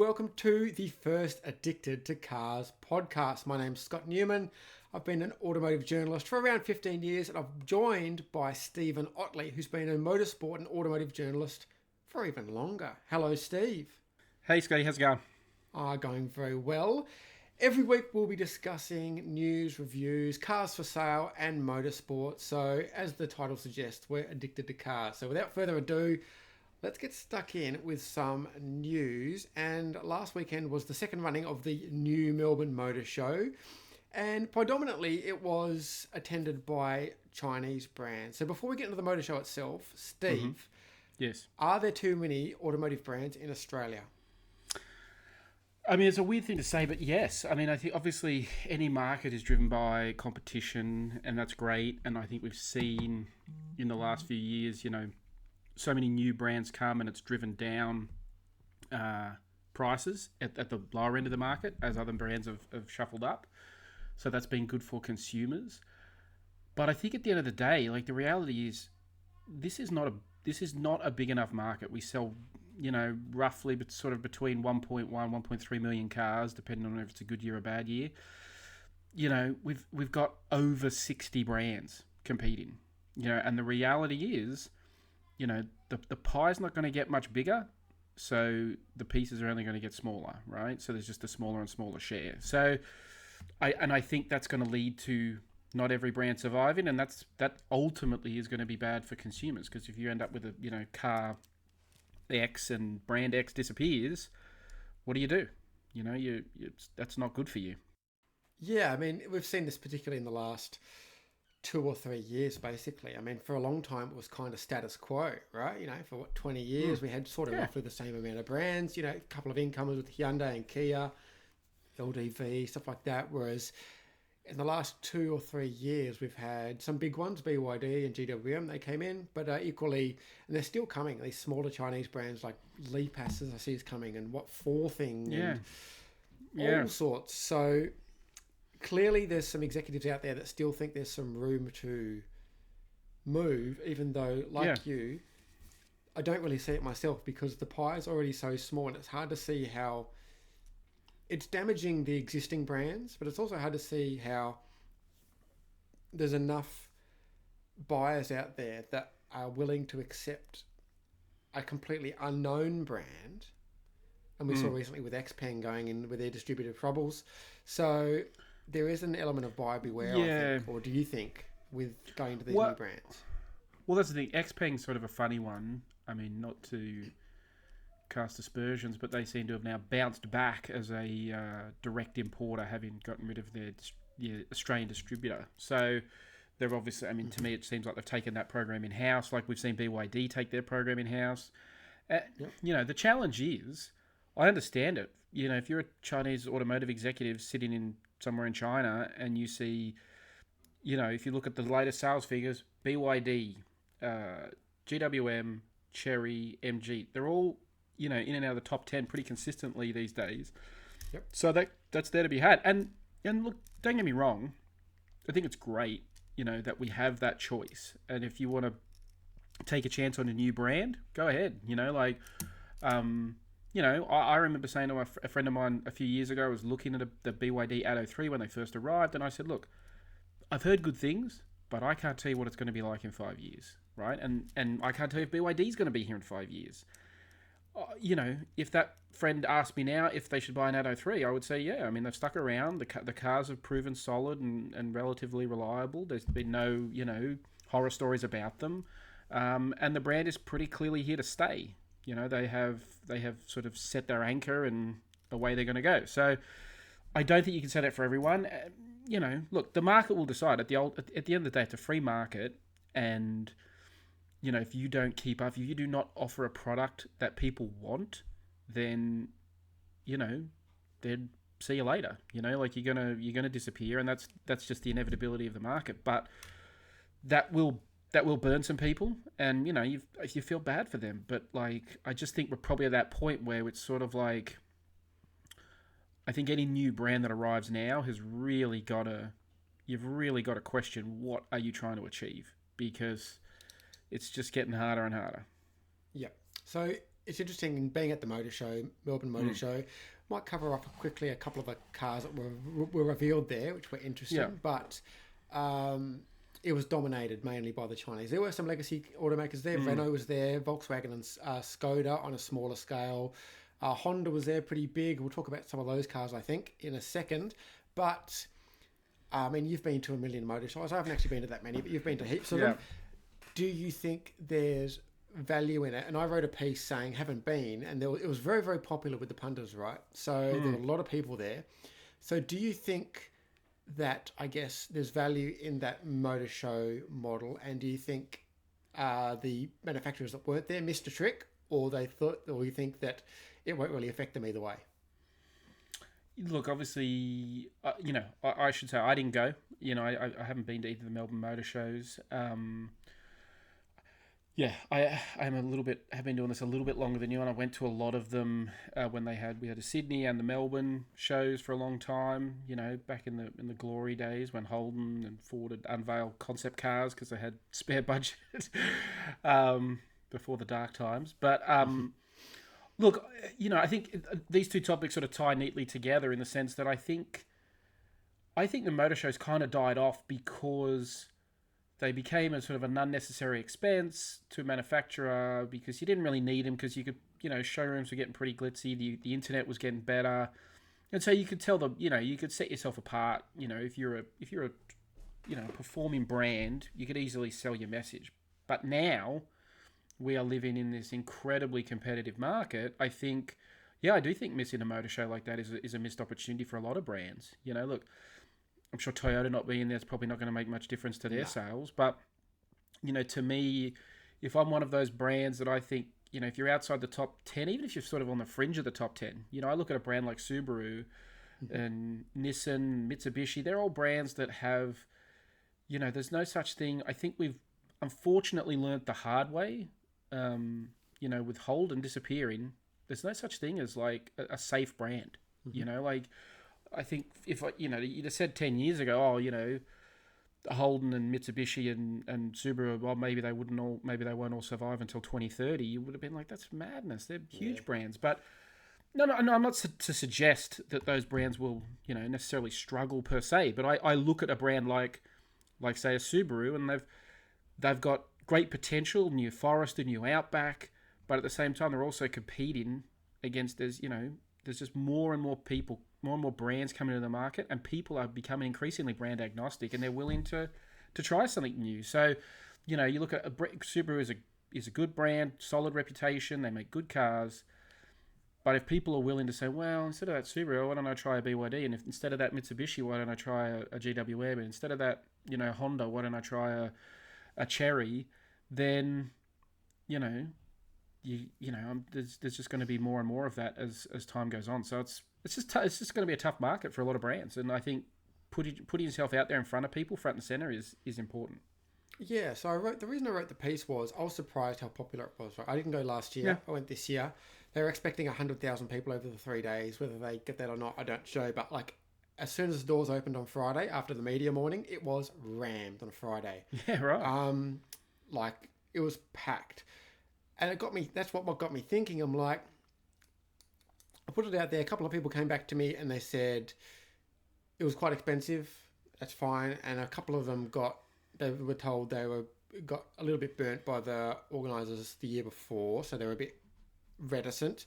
welcome to the first Addicted to Cars podcast. My name's Scott Newman. I've been an automotive journalist for around 15 years, and I'm joined by Stephen Ottley, who's been a motorsport and automotive journalist for even longer. Hello, Steve. Hey, Scotty, how's it going? Going very well. Every week we'll be discussing news, reviews, cars for sale, and motorsport. So, as the title suggests, we're addicted to cars. So, without further ado, let's get stuck in with some news. And last weekend was the second running of the new Melbourne Motor Show. And predominantly it was attended by Chinese brands. So before we get into the motor show itself, Steve, Yes. are there too many automotive brands in Australia? I mean, it's a weird thing to say, but yes. I mean, I think obviously any market is driven by competition, and that's great. And I think we've seen in the last few years, so many new brands come, and it's driven down prices at the lower end of the market as other brands have shuffled up. So that's been good for consumers. But I think at the end of the day, like, the reality is this is not a big enough market. We sell, roughly sort of between 1.1, 1.3 million cars, depending on if it's a good year or a bad year. We've got over 60 brands competing. And the reality is, the pie's not going to get much bigger, so the pieces are only going to get smaller, right? So there's just a smaller and smaller share. So I think that's going to lead to not every brand surviving, and that ultimately is going to be bad for consumers, because if you end up with a car X and brand X disappears, what do? That's not good for you. Yeah, I mean, we've seen this particularly in the last 2 or 3 years, basically. I mean, for a long time, it was kind of status quo, right? For 20 years, we had sort of roughly the same amount of brands, a couple of incomers with Hyundai and Kia, LDV, stuff like that. Whereas in the last 2 or 3 years, we've had some big ones, BYD and GWM, they came in, but equally, and they're still coming, these smaller Chinese brands like Lipass, as I see, is coming, and Forthing, and all sorts. So clearly there's some executives out there that still think there's some room to move, even though, like you, I don't really see it myself, because the pie is already so small, and it's hard to see how it's damaging the existing brands, but it's also hard to see how there's enough buyers out there that are willing to accept a completely unknown brand. And we saw recently with XPeng going in with their distributor troubles. So there is an element of buyer beware, I think. Or do you think, with going to these new brands? Well, that's the thing. XPeng's sort of a funny one. I mean, not to cast aspersions, but they seem to have now bounced back as a direct importer, having gotten rid of their Australian distributor. So they're obviously, I mean, to me, it seems like they've taken that program in-house, like we've seen BYD take their program in-house. The challenge is, I understand it. If you're a Chinese automotive executive sitting in somewhere in China and you see, if you look at the latest sales figures, BYD, GWM, Chery, MG, they're all in and out of the top 10 pretty consistently these days. Yep. So that's there to be had. And look, don't get me wrong, I think it's great, that we have that choice. And if you want to take a chance on a new brand, go ahead. I remember saying to a friend of mine a few years ago, I was looking at the BYD Atto 3 when they first arrived, and I said, look, I've heard good things, but I can't tell you what it's going to be like in 5 years, right? And I can't tell you if BYD is going to be here in 5 years. If that friend asked me now if they should buy an Atto 3, I would say, yeah. I mean, they've stuck around. The cars have proven solid and relatively reliable. There's been no, horror stories about them. And the brand is pretty clearly here to stay. They have sort of set their anchor and away they're going to go. So I don't think you can say that for everyone. Look, the market will decide. At the end of the day, it's a free market, and if you don't keep up, if you do not offer a product that people want, then, then see you later. You're gonna disappear, and that's just the inevitability of the market. But that will burn some people, and you feel bad for them. But I just think we're probably at that point where it's sort of like, I think any new brand that arrives now has really got to question, what are you trying to achieve, because it's just getting harder and harder. Yeah. So it's interesting in being at the motor show, Melbourne Motor Show. Might cover off quickly a couple of the cars that were revealed there, which were interesting. Yeah. But it was dominated mainly by the Chinese. There were some legacy automakers there. Renault was there, Volkswagen and Skoda on a smaller scale. Honda was there pretty big. We'll talk about some of those cars, I think, in a second. But, I mean, you've been to a million motor shows. I haven't actually been to that many, but you've been to heaps of them. Do you think there's value in it? And I wrote a piece saying, haven't been, and it was very, very popular with the punters, right? So there were a lot of people there. So do you think that, I guess, there's value in that motor show model, and do you think the manufacturers that weren't there missed a trick, or you think that it won't really affect them either way? Look, obviously, I should say I didn't go. I haven't been to either of the Melbourne Motor Shows. I am have been doing this a little bit longer than you, and I went to a lot of them when we had a Sydney and the Melbourne shows for a long time. Back in the glory days when Holden and Ford had unveiled concept cars because they had spare budget before the dark times. But look, I think these two topics sort of tie neatly together in the sense that I think the motor shows kind of died off because they became a sort of an unnecessary expense to a manufacturer because you didn't really need them because you could, showrooms were getting pretty glitzy. The internet was getting better. And so you could tell them, you could set yourself apart. If you're a performing brand, you could easily sell your message. But now we are living in this incredibly competitive market. I do think missing a motor show like that is a missed opportunity for a lot of brands. Look, I'm sure Toyota not being there is probably not going to make much difference to their sales. But, to me, if I'm one of those brands that I think, if you're outside the top 10, even if you're sort of on the fringe of the top 10, I look at a brand like Subaru and Nissan, Mitsubishi, they're all brands that have, there's no such thing. I think we've unfortunately learnt the hard way, with Holden disappearing, there's no such thing as like a safe brand, I think if you'd have said 10 years ago, Holden and Mitsubishi and Subaru, well, maybe they won't all survive until 2030. You would have been like, that's madness. They're huge brands. But no, I'm not to suggest that those brands will, necessarily struggle per se. But I look at a brand like say a Subaru, and they've got great potential, new Forester, new Outback, but at the same time they're also competing against there's just more and more people. More and more brands coming into the market, and people are becoming increasingly brand agnostic, and they're willing to try something new. So, you look at Subaru is a good brand, solid reputation, they make good cars. But if people are willing to say, well, instead of that Subaru, why don't I try a BYD? And if instead of that Mitsubishi, why don't I try a GWM? And instead of that, Honda, why don't I try a Cherry? Then, there's just going to be more and more of that as time goes on. So it's just going to be a tough market for a lot of brands, and I think putting yourself out there in front of people, front and center, is important. Yeah. So the reason I wrote the piece was I was surprised how popular it was. Right? I didn't go last year. Yeah. I went this year. They were expecting 100,000 people over the 3 days. Whether they get that or not, I don't know. But as soon as the doors opened on Friday after the media morning, it was rammed on Friday. Yeah. Right. It was packed. And it got me. That's what got me thinking. I'm like, I put it out there. A couple of people came back to me and they said it was quite expensive. That's fine. And a couple of them they were told got a little bit burnt by the organisers the year before, so they were a bit reticent.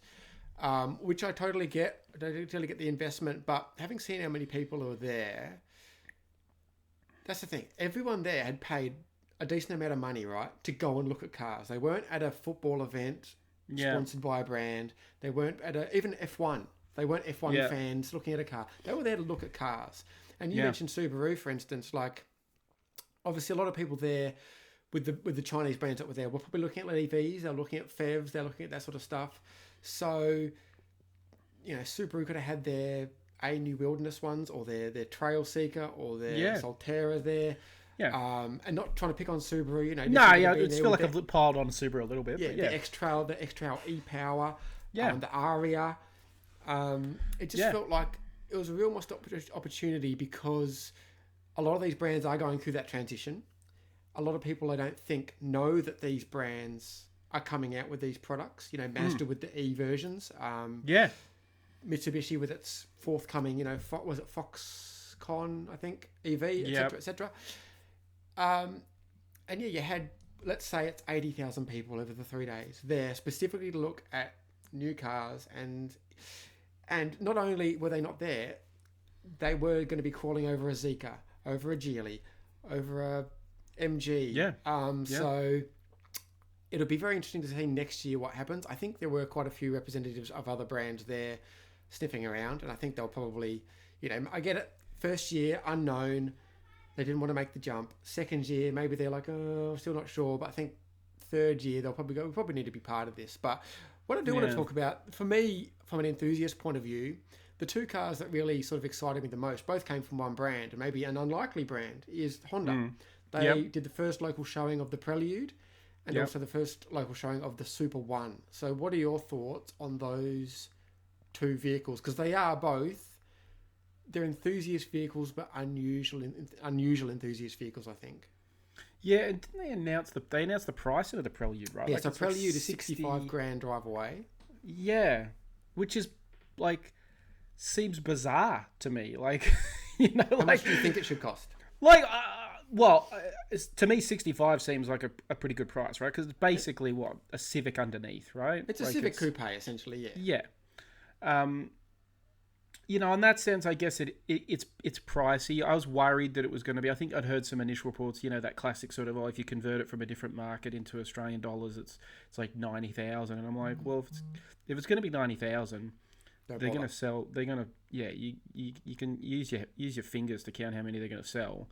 Which I totally get. I totally get the investment, but having seen how many people were there, that's the thing. Everyone there had paid a decent amount of money, right, to go and look at cars. They weren't at a football event sponsored by a brand. They weren't at even F1. They weren't F1 fans looking at a car. They were there to look at cars. And you mentioned Subaru, for instance. Obviously, a lot of people there with the Chinese brands that were there were probably looking at EVs. They're looking at PHEVs. They're looking at that sort of stuff. So, Subaru could have had their New Wilderness ones, or their Trail Seeker, or their Solterra there. Yeah. And not trying to pick on Subaru, it's feel like I've piled on Subaru a little bit. Yeah, the X-Trail e-Power, the Aria. It just felt like it was a real missed opportunity because a lot of these brands are going through that transition. A lot of people, I don't think, know that these brands are coming out with these products. You know, Mazda with the E versions. Yeah. Mitsubishi with its forthcoming, was it Foxconn, I think, EV, etc., etc. And yeah, you had, let's say it's 80,000 people over the 3 days there specifically to look at new cars, and not only were they not there, they were going to be crawling over a Zeekr, over a Geely, over a MG. Yeah. So it'll be very interesting to see next year what happens. I think there were quite a few representatives of other brands there sniffing around, and I think they'll probably, I get it. First year, unknown. They didn't want to make the jump. Second year, maybe they're like, oh, still not sure. But I think third year, they'll probably go, we probably need to be part of this. But what I do want to talk about, for me, from an enthusiast point of view, the two cars that really sort of excited me the most, both came from one brand, and maybe an unlikely brand, is Honda. They did the first local showing of the Prelude, and also the first local showing of the Super One. So what are your thoughts on those two vehicles? Because they are both, they're enthusiast vehicles, but unusual enthusiast vehicles, I think. Yeah, and didn't they announce the price of the Prelude, right? Yeah, like so Prelude is 65 grand drive away. Yeah, which is like, seems bizarre to me. Like, How much do you think it should cost? Like, to me, 65 seems like a pretty good price, right? Because it's basically a Civic underneath, right? It's a Civic Coupe, essentially. Yeah. In that sense, I guess it's pricey. I was worried that it was going to be. I think I'd heard some initial reports. That classic sort of, if you convert it from a different market into Australian dollars, it's like 90,000, and I'm like, well, if it's going to be 90,000. They're going to sell. They're going to, you can use your fingers to count how many they're going to sell.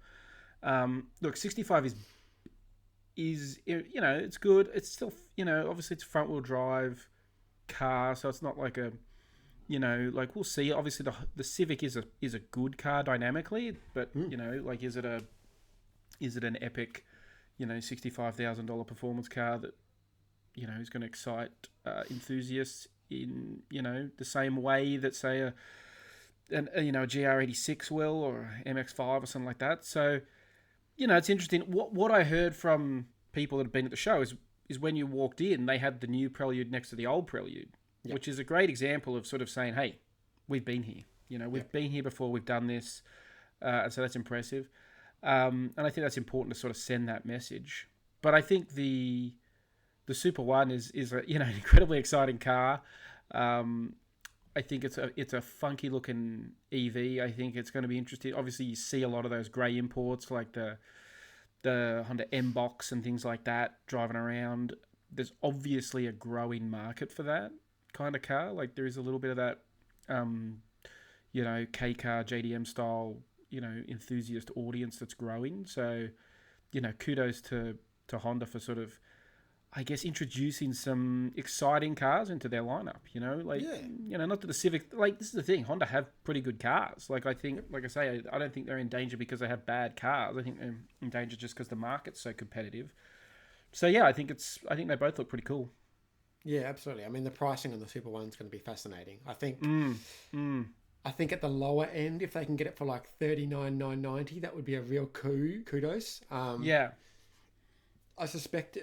Look, 65 is it's good. It's still, obviously it's a front wheel drive car, so it's not like a, we'll see. Obviously the Civic is a good car dynamically, but is it an epic, $65,000 performance car that, is going to excite enthusiasts in the same way that say a GR86 will, or MX-5 or something like that. So it's interesting. What I heard from people that have been at the show is when you walked in, they had the new Prelude next to the old Prelude, which is a great example of sort of saying, hey, we've been here. We've been here before, we've done this, and so that's impressive. And I think that's important to sort of send that message. But I think the Super One is a, an incredibly exciting car. I think it's a funky looking EV. I think it's going to be interesting. Obviously, you see a lot of those grey imports like the Honda M-Box and things like that driving around. There's obviously a growing market for that kind of car. Like there is a little bit of that, K car JDM style, enthusiast audience that's growing. So, kudos to Honda for sort of, I guess, introducing some exciting cars into their lineup, not that the Civic, this is the thing, Honda have pretty good cars. I think, like I say, I don't think they're in danger because they have bad cars. I think they're in danger just because the market's so competitive. So yeah, I think they both look pretty cool. Yeah, absolutely. I mean, the pricing on the Super One's going to be fascinating. I think, I think at the lower end, if they can get it for like $39,990, that would be a real kudos. I suspect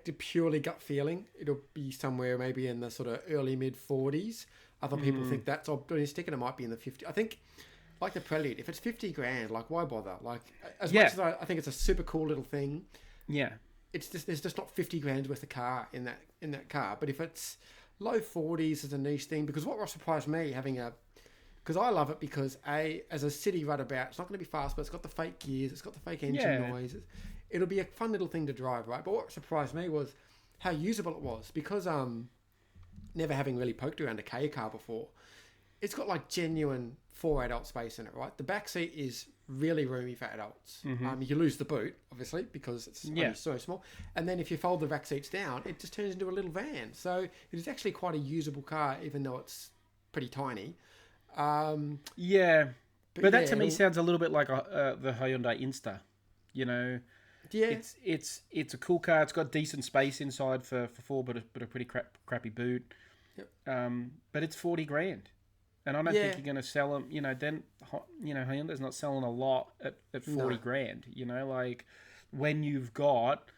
a purely gut feeling, it'll be somewhere maybe in the sort of early mid 40s. Other people think that's optimistic, and it might be in the 50s. I think, like the Prelude, if it's 50 grand, why bother? Much as I think it's a super cool little thing. Yeah, it's just there's just not 50 grand worth of car in that car. But if it's low 40s as a niche thing, because what surprised me because I love it because as a city runabout, it's not going to be fast, but it's got the fake gears, it's got the fake engine noise. It'll be a fun little thing to drive, right? But what surprised me was how usable it was, because never having really poked around a K car before. It's got genuine 4 adult space in it, right? The back seat is really roomy for adults. You lose the boot, obviously, because it's only so small. And then if you fold the back seats down, it just turns into a little van. So it is actually quite a usable car, even though it's pretty tiny. But that to me sounds a little bit like the Hyundai Insta, Yeah, it's a cool car. It's got decent space inside for 4, but a pretty crappy boot. Yep. But it's 40 grand, and I don't think you're going to sell them. Then Hyundai's not selling a lot at 40 grand. When you've got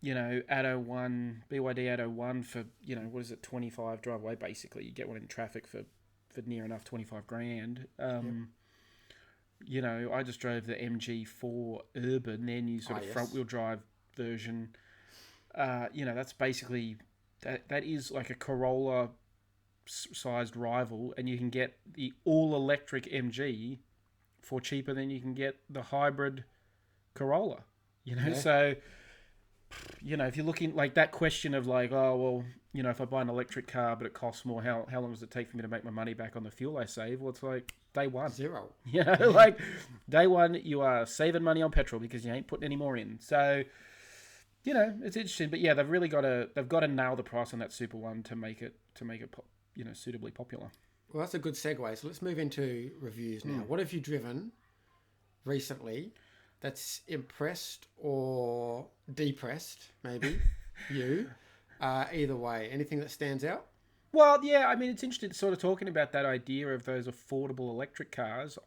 Atto 1, BYD Atto 1 for, what is it, 25 drive away, basically. You get one in traffic for near enough 25 grand. I just drove the MG4 Urban, their new sort of front-wheel drive version. That's basically, that is like a Corolla-sized rival, and you can get the all-electric MG for cheaper than you can get the hybrid Corolla. So... if you're looking like that question of like, oh, well, if I buy an electric car but it costs more, how long does it take for me to make my money back on the fuel I save? Well, it's like day one. Zero. Like day one, you are saving money on petrol because you ain't putting any more in. So, it's interesting. But yeah, they've got to nail the price on that Super One to make it suitably popular. Well, that's a good segue. So let's move into reviews now. What have you driven recently that's impressed or depressed, maybe, you? Either way. Anything that stands out? Well, yeah, I mean, it's interesting sort of talking about that idea of those affordable electric cars.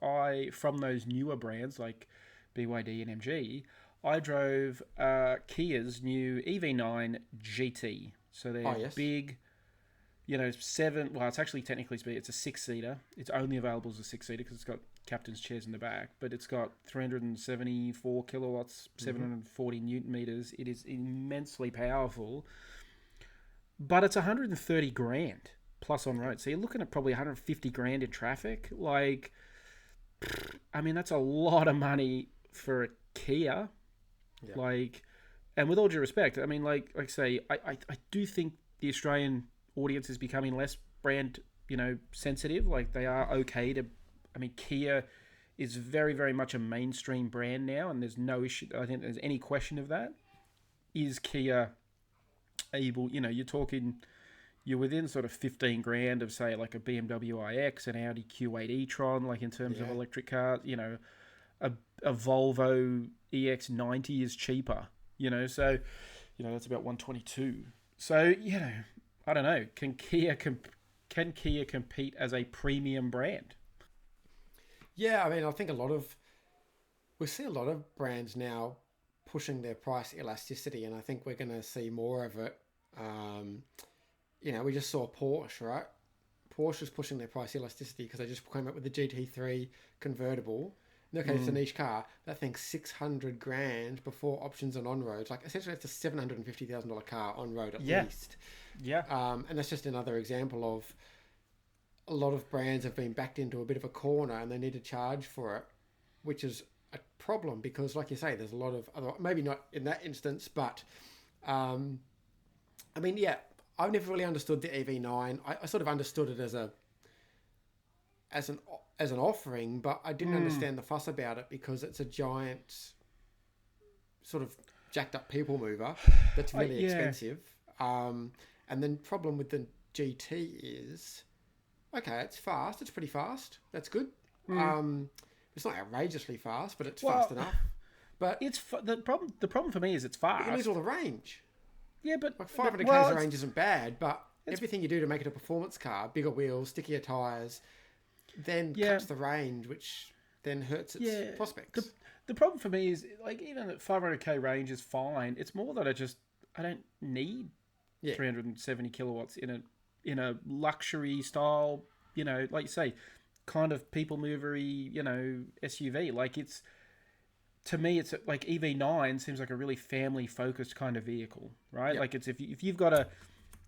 From those newer brands like BYD and MG, I drove Kia's new EV9 GT. So they're big, it's actually technically it's a 6-seater. It's only available as a 6-seater because it's got captain's chairs in the back, but it's got 374 kilowatts, 740 newton meters. It is immensely powerful, but it's 130 grand plus on road. So you're looking at probably 150 grand in traffic. Like, I mean, that's a lot of money for a Kia. Yeah. Like, and with all due respect, I mean, like I say, I do think the Australian audience is becoming less brand, sensitive. Like, they are okay to, I mean, Kia is very, very much a mainstream brand now, and there's no issue. I think there's any question of that. Is Kia able, you're within sort of 15 grand of, say, like a BMW iX, an Audi Q8 e-tron, like in terms of electric cars, a Volvo EX90 is cheaper, so, that's about 122. So, I don't know. Can Kia compete as a premium brand? Yeah, I mean, I think we see a lot of brands now pushing their price elasticity, and I think we're going to see more of it. We just saw Porsche, right? Porsche's pushing their price elasticity because they just came up with the GT3 convertible. Okay, it's a niche car. That thing's 600 grand before options and on-roads. Like, essentially, it's a $750,000 car on-road at least. Yeah. And that's just another example of a lot of brands have been backed into a bit of a corner and they need to charge for it, which is a problem because, like you say, there's a lot of other, maybe not in that instance, but I mean, yeah, I've never really understood the EV9. I sort of understood it as an offering, but I didn't understand the fuss about it because it's a giant sort of jacked up people mover that's really expensive. And then problem with the GT is, okay, it's fast. It's pretty fast. That's good. It's not outrageously fast, but it's fast enough. But it's the problem for me is it's fast. You lose all the range. Yeah, but like 500 k's of range isn't bad, but everything you do to make it a performance car, bigger wheels, stickier tires, then cuts the range, which then hurts its prospects. The problem for me is, like, even at 500k range is fine. It's more that I don't need 370 kilowatts in a luxury style, like you say, kind of people movery, SUV. Like, to me, it's like EV9 seems like a really family focused kind of vehicle, right? Like, it's if you've got a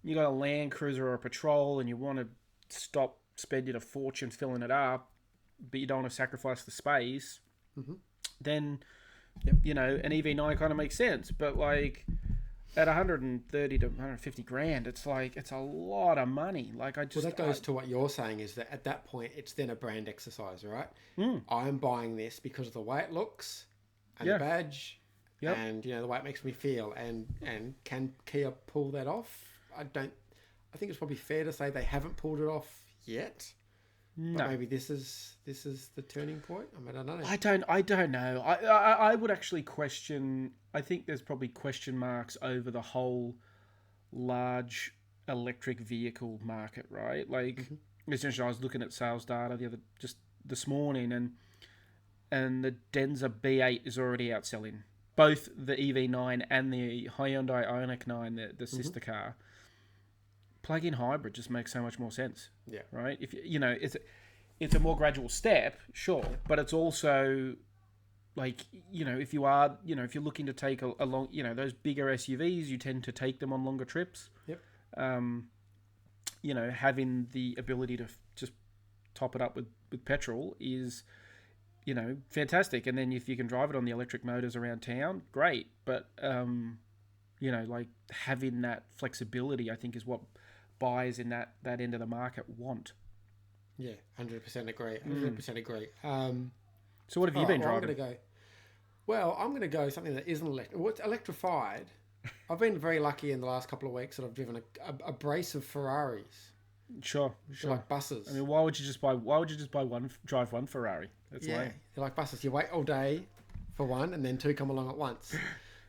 Land Cruiser or a Patrol and you want to stop spending a fortune filling it up, but you don't want to sacrifice the space, then an EV9 kind of makes sense. But like at 130 to 150 grand, it's like, it's a lot of money. Like, that goes to what you're saying, is that at that point it's then a brand exercise, right? I'm buying this because of the way it looks and the badge and the way it makes me feel, and can Kia pull that off? I think it's probably fair to say they haven't pulled it off yet. No. But maybe this is the turning point. I mean, I don't know. I don't know. I would actually question. I think there's probably question marks over the whole large electric vehicle market, right? Like, essentially, I was looking at sales data just this morning, and the Denza B8 is already outselling both the EV9 and the Hyundai Ioniq 9, the sister car, plug-in hybrid just makes so much more sense. Yeah. Right. If it's a more gradual step, sure, but it's also like, if you're looking to take a long, those bigger SUVs, you tend to take them on longer trips. Yep. Having the ability to just top it up with petrol is, fantastic. And then if you can drive it on the electric motors around town, great. But, like having that flexibility, I think, is what buyers in that end of the market want. Yeah, 100% agree. 100% agree. So what have you been driving? I'm going to go something that isn't electric. What's electrified? I've been very lucky in the last couple of weeks that I've driven a brace of Ferraris. Sure. Like buses. I mean, why would you just buy drive one Ferrari? That's lame. They're like buses. You wait all day for one, and then two come along at once.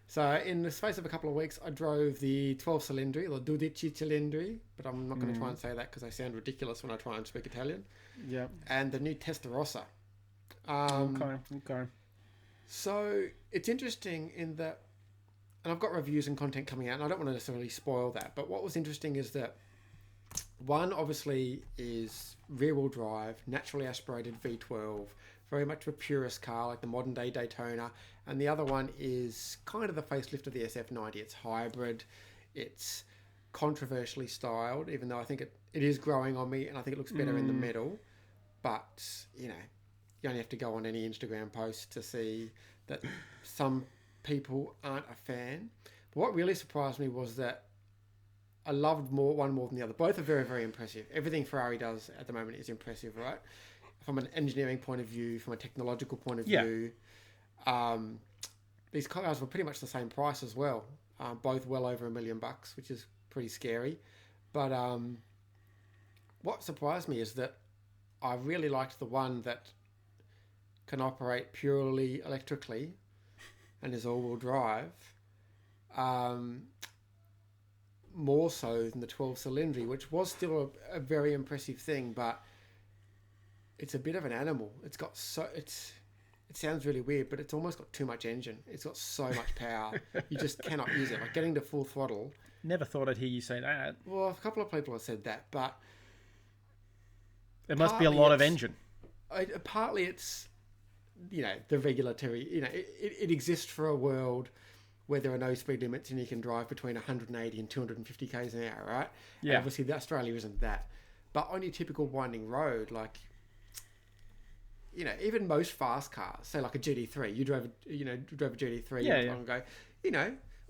So in the space of a couple of weeks, I drove the 12 Cilindri, or 12 Cilindri, but I'm not going to try and say that because I sound ridiculous when I try and speak Italian. Yeah. And the new Testarossa. Okay. So it's interesting in that, and I've got reviews and content coming out, and I don't want to necessarily spoil that, but what was interesting is that one obviously is rear-wheel drive, naturally aspirated V12, very much a purist car like the modern day Daytona, and the other one is kind of the facelift of the SF90. It's hybrid, it's controversially styled, even though I think it is growing on me, and I think it looks better in the middle. But you only have to go on any Instagram post to see that some people aren't a fan. But what really surprised me was that I loved one more than the other. Both are very, very impressive. Everything Ferrari does at the moment is impressive, right? From an engineering point of view, from a technological point of view. These cars were pretty much the same price as well. Both well over $1 million, which is pretty scary. But what surprised me is that I really liked the one that can operate purely electrically and is all-wheel drive. More so than the 12 Cilindri, which was still a very impressive thing, but it's a bit of an animal. It sounds really weird, but it's almost got too much engine. It's got so much power. You just cannot use it. Like getting to full throttle. Never thought I'd hear you say that. Well, a couple of people have said that, but it must be a lot of engine. Partly it's, the regulatory, it exists for a world where there are no speed limits and you can drive between 180 and 250 k's an hour, right? Yeah. And obviously, Australia isn't that. But on your typical winding road, like, even most fast cars, say like a GT3, you drove a GT3 not long ago,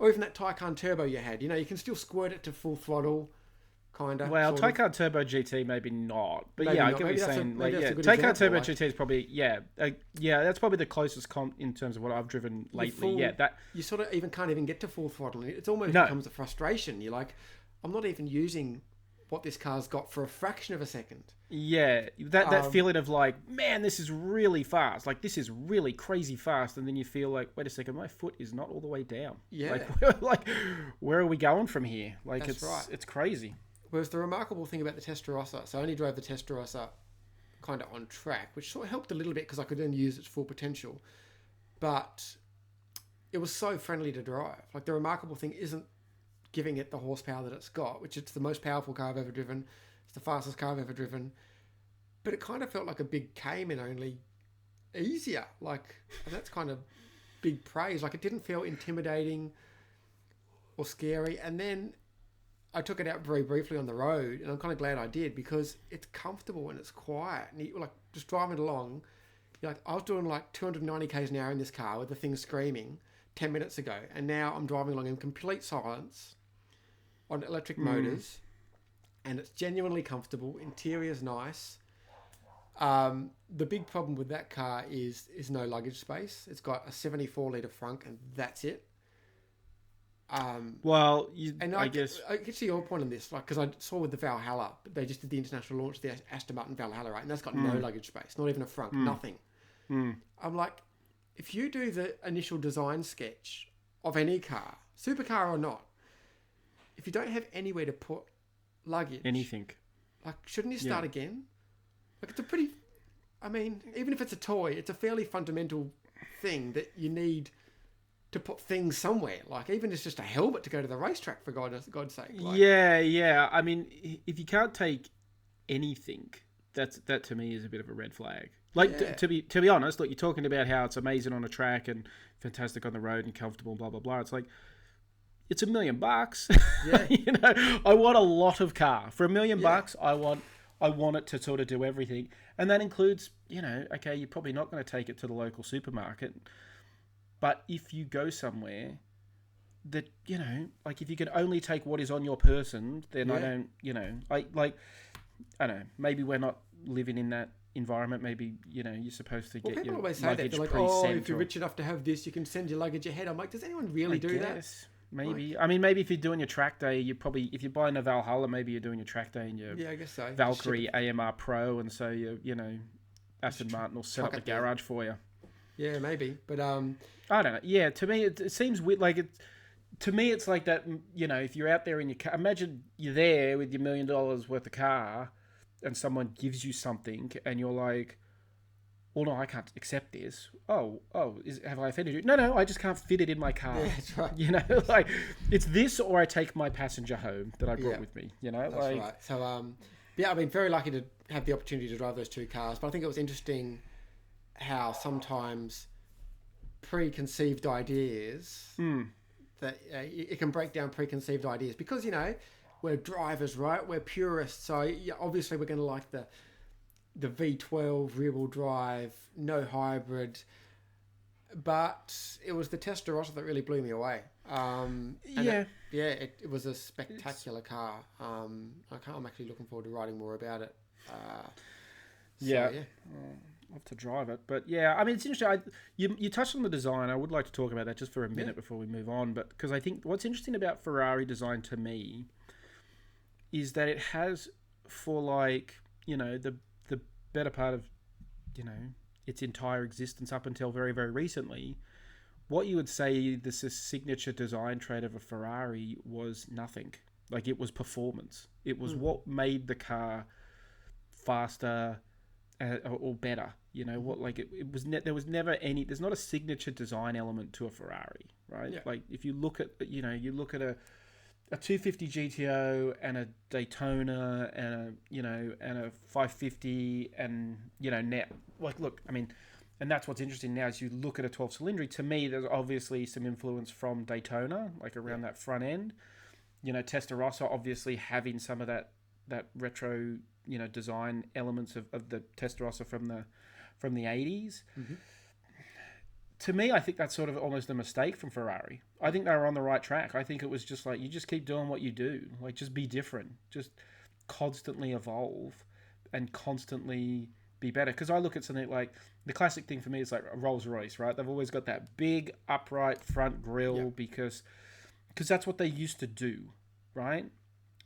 or even that Taycan Turbo you had, you can still squirt it to full throttle, kind of. Well, Taycan Turbo GT maybe not, but maybe I get what you're saying. Taycan Turbo GT is probably that's probably the closest comp in terms of what I've driven lately. You sort of can't even get to full throttle. It almost becomes a frustration. You're like, I'm not even using what this car's got for a fraction of a second. Yeah, that feeling of like, man, this is really fast. Like, this is really crazy fast. And then you feel like, wait a second, my foot is not all the way down. Yeah. Like where are we going from here? Like, it's crazy. Whereas the remarkable thing about the Testarossa, so I only drove the Testarossa kind of on track, which sort of helped a little bit because I could then use its full potential. But it was so friendly to drive. Like, the remarkable thing isn't giving it the horsepower that it's got, which it's the most powerful car I've ever driven. It's the fastest car I've ever driven. But it kind of felt like a big Cayman, only easier. Like, and that's kind of big praise. Like, it didn't feel intimidating or scary. And then I took it out very briefly on the road, and I'm kind of glad I did because it's comfortable and it's quiet. And you, like, just driving along, you're like, I was doing like 290 k's an hour in this car with the thing screaming 10 minutes ago, and now I'm driving along in complete silence on electric motors, and it's genuinely comfortable. Interior's nice. The big problem with that car is no luggage space. It's got a 74-litre frunk, and that's it. I guess I get to your point on this, like, because I saw with the Valhalla, they just did the international launch of the Aston Martin Valhalla, right? And that's got no luggage space, not even a frunk, nothing. I'm like, if you do the initial design sketch of any car, supercar or not, if you don't have anywhere to put luggage, anything, like, shouldn't you start again? Like, it's a pretty, I mean, even if it's a toy, it's a fairly fundamental thing that you need to put things somewhere, like even just a helmet to go to the racetrack, for God's sake. Like, yeah. I mean, if you can't take anything, that to me is a bit of a red flag. Like to be honest, like you're talking about how it's amazing on a track and fantastic on the road and comfortable, blah blah blah. It's like it's $1 million. Yeah. You know, I want a lot of car for $1 million. I want it to sort of do everything, and that includes, you know, okay, you're probably not going to take it to the local supermarket, but if you go somewhere that, you know, like if you can only take what is on your person, then I don't, you know, I don't know, maybe we're not living in that environment. Maybe, you know, you're supposed to get your always say luggage that. They're like, pre-sent. if you're rich enough to have this, you can send your luggage ahead. I'm like, does anyone really do that? Maybe. I mean, maybe if you're doing your track day, you probably, if you're buying a Valhalla, maybe you're doing your track day in your I guess so. Valkyrie AMR Pro, and so you know, Aston Martin will set up the garage for you. Yeah, maybe, but I don't know. Yeah, to me, it seems weird. Like to me, it's like that. You know, if you're out there in your car, imagine you're there with your $1 million worth of car, and someone gives you something, and you're like, well, no, I can't accept this. Oh, have I offended you? No, I just can't fit it in my car. Yeah, that's right. You know, like it's this, or I take my passenger home that I brought with me. You know, that's like, right. So, I've been very lucky to have the opportunity to drive those two cars, but I think it was interesting how sometimes preconceived ideas that it can break down preconceived ideas, because, you know, we're drivers, right? We're purists, so obviously we're going to like the V12 rear-wheel drive, no hybrid, but it was the Testarossa that really blew me away. It was a spectacular car. I'm actually looking forward to writing more about it. I'll have to drive it, but yeah, I mean, it's interesting. You touched on the design. I would like to talk about that just for a minute before we move on, but because I think what's interesting about Ferrari design to me is that it has, for like, you know, the better part of, you know, its entire existence up until very, very recently, what you would say this signature design trait of a Ferrari was nothing. Like, it was performance. It was what made the car faster or better. You know what? Like it was. There was never any. There's not a signature design element to a Ferrari, right? Yeah. Like if you look at, you know, you look at a 250 GTO and a Daytona and a, you know, and a 550, and, you know, now, like, look, I mean, and that's what's interesting now is you look at a 12 cylinder. To me, there's obviously some influence from Daytona, like around that front end. You know, Testarossa obviously having some of that retro, you know, design elements of the Testarossa from the 80s. Mm-hmm. To me, I think that's sort of almost a mistake from Ferrari. I think they were on the right track. I think it was just like, you just keep doing what you do. Like, just be different. Just constantly evolve and constantly be better. Because I look at something like, the classic thing for me is like a Rolls Royce, right? They've always got that big upright front grille because that's what they used to do, right?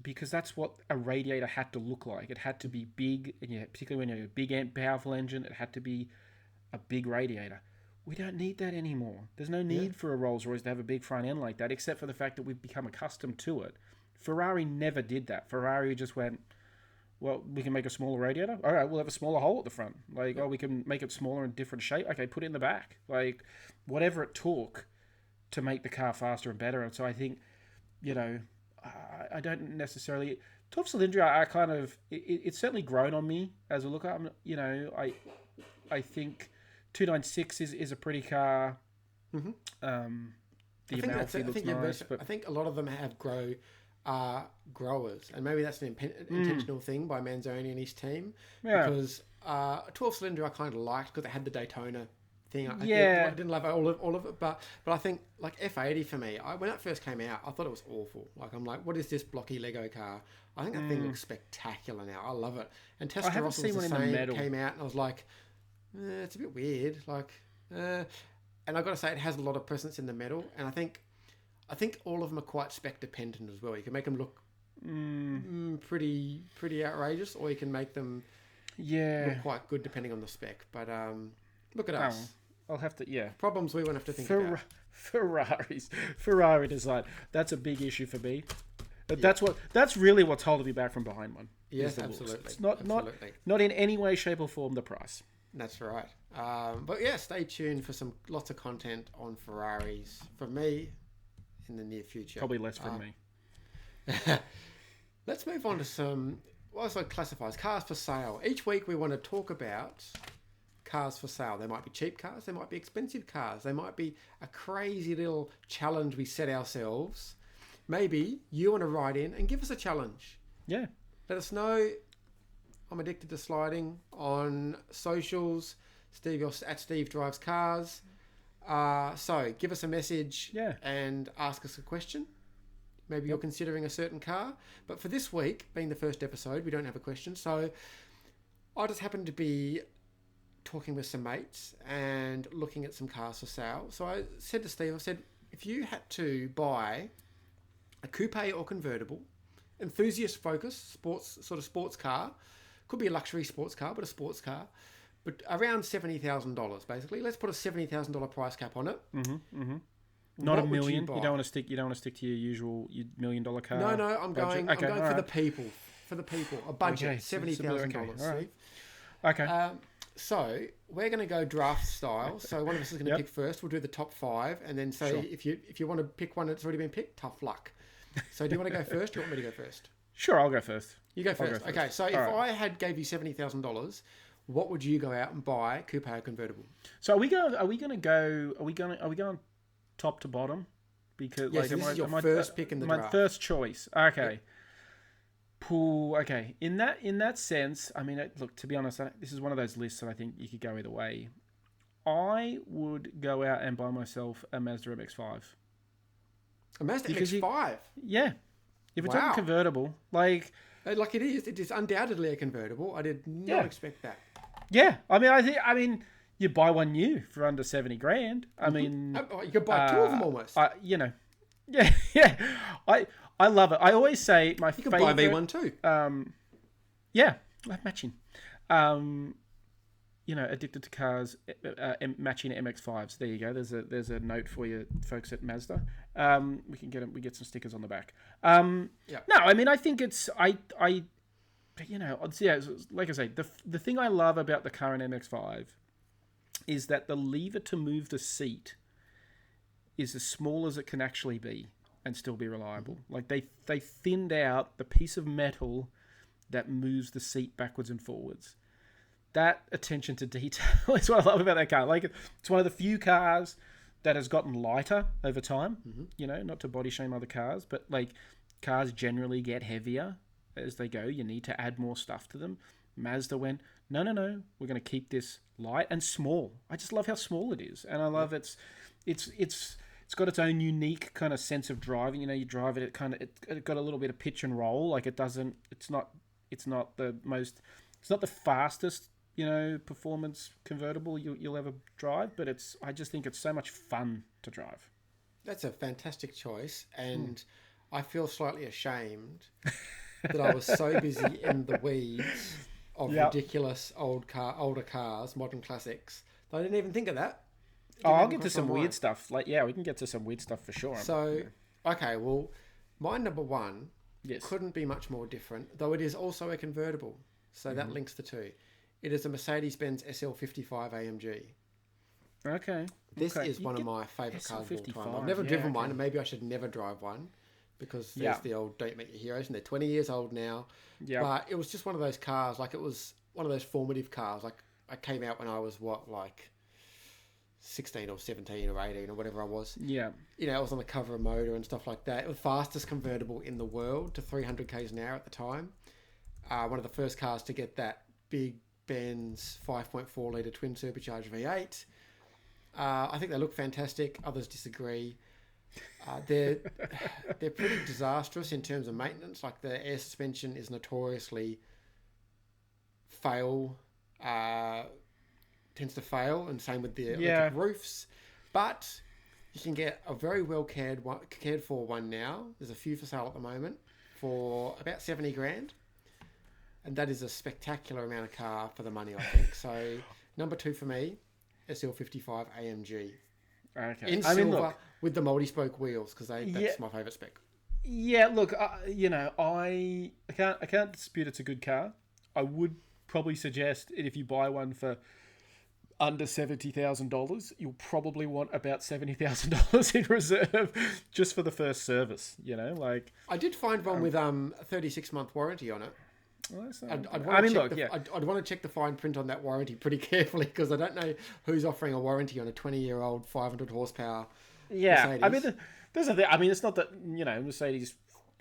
Because that's what a radiator had to look like. It had to be big, and particularly when you have a big, powerful engine, it had to be a big radiator. We don't need that anymore. There's no need for a Rolls Royce to have a big front end like that, except for the fact that we've become accustomed to it. Ferrari never did that. Ferrari just went, well, we can make a smaller radiator. All right, we'll have a smaller hole at the front. Like, we can make it smaller in different shape. Okay, put it in the back. Like, whatever it took to make the car faster and better. And so I think, you know, I don't necessarily... 12-cylinder, I kind of... It's certainly grown on me as a looker. You know, I think 296 is a pretty car. Mm-hmm. The Amalfi looks nice. But... I think a lot of them have growers, and maybe that's an intentional thing by Manzoni and his team. Yeah. Because 12-cylinder I kind of liked because it had the Daytona thing. I didn't love all of it, but I think like F80 for me, when it first came out, I thought it was awful. Like, I'm like, what is this blocky Lego car? I think that thing looks spectacular now. I love it. And Testarossa was the same. It came out, and I was like, it's a bit weird. Like, and I've got to say, it has a lot of presence in the metal, and I think all of them are quite spec dependent as well. You can make them look pretty outrageous, or you can make them look quite good depending on the spec. But look at us. I'll have to, problems we won't have to think about. Ferrari design. That's a big issue for me. But that's really what's holding me back from behind one. Yes, absolutely. It's not in any way, shape, or form the price. That's right. But yeah, stay tuned for lots of content on Ferraris from me in the near future. Probably less from me. Let's move on to some, what also classifies cars for sale. Each week we want to talk about cars for sale. There might be cheap cars, there might be expensive cars, there might be a crazy little challenge we set ourselves. Maybe you want to write in and give us a challenge. Yeah. Let us know. I'm addicted to sliding on socials. At Steve Drives Cars. So give us a message and ask us a question. Maybe you're considering a certain car. But for this week, being the first episode, we don't have a question. So I just happened to be talking with some mates and looking at some cars for sale. So I said to Steve, if you had to buy a coupe or convertible, enthusiast focused, sports car, could be a luxury sports car, but a sports car, but around $70,000 basically. Let's put a $70,000 price cap on it. Not a million. You don't want to stick to your usual $1 million car. No, I'm going for the people. For the people, a budget, $70,000. Right. Okay. So we're going to go draft style. So one of us is going to pick first. We'll do the top 5, and then if you want to pick one that's already been picked, tough luck. So do you want to go first? Or do you want me to go first? Sure, I'll go first. You go first. Okay. So if I gave you $70,000, what would you go out and buy, coupe or convertible? So are we going top to bottom? Because this is your first pick in the draft. My first choice. Okay. Pool. Okay. In that sense, I mean, look. To be honest, this is one of those lists that I think you could go either way. I would go out and buy myself a Mazda MX-5. A Mazda MX-5? Yeah. If it's a convertible, like it is undoubtedly a convertible. I did not expect that. Yeah. I mean, you buy one new for under $70,000. I mean, you could buy 2 of them almost. Yeah. I love it. I always say my favorite. You could buy me one too. Yeah, matching. Addicted to cars, matching MX-5s. There you go. There's a note for you folks at Mazda. We get some stickers on the back. No, I mean, I think it's like I say, the thing I love about the current MX-5 is that the lever to move the seat is as small as it can actually be and still be reliable. Like they thinned out the piece of metal that moves the seat backwards and forwards. That attention to detail is what I love about that car. Like, it's one of the few cars that has gotten lighter over time. Not to body shame other cars, but like cars generally get heavier as they go. You need to add more stuff to them. Mazda went, no, we're going to keep this light and small. I just love how small it is, and I love it's got its own unique kind of sense of driving. You drive it, it got a little bit of pitch and roll. Like it's not the fastest performance convertible you'll ever drive, but I just think it's so much fun to drive. That's a fantastic choice, and I feel slightly ashamed that I was so busy in the weeds of ridiculous older cars, modern classics, that I didn't even think of that. I'll get to some weird stuff. We can get to some weird stuff for sure. So, okay, well, my number 1 couldn't be much more different, though it is also a convertible. So that links the two. It is a Mercedes-Benz SL55 AMG. Okay. This is one of my favourite cars of all time. I've never driven one, and maybe I should never drive one, because there's the old don't make your heroes, and they're 20 years old now. Yeah. But it was just one of those cars, like it was one of those formative cars. Like I came out when I was 16 or 17 or 18 or whatever I was. Yeah. I was on the cover of Motor and stuff like that. It was the fastest convertible in the world to 300 k's an hour at the time. One of the first cars to get that big Benz 5.4 litre twin supercharged V8. I think they look fantastic. Others disagree. They're pretty disastrous in terms of maintenance. Like the air suspension is notoriously tends to fail, and same with the electric roofs. But you can get a very well cared for one now. There's a few for sale at the moment for about $70,000. And that is a spectacular amount of car for the money, I think. So, number 2 for me, SL55 AMG. Okay. In silver with the multi-spoke wheels, because that's my favourite spec. Yeah, look, I can't dispute it's a good car. I would probably suggest if you buy one for under $70,000, you'll probably want about $70,000 in reserve just for the first service. You know, like I did find one with a 36-month warranty on it. Well, I'd want to check the fine print on that warranty pretty carefully because I don't know who's offering a warranty on a 20-year-old 500 horsepower. Yeah, Mercedes. I mean, there's a thing. I mean, it's not that Mercedes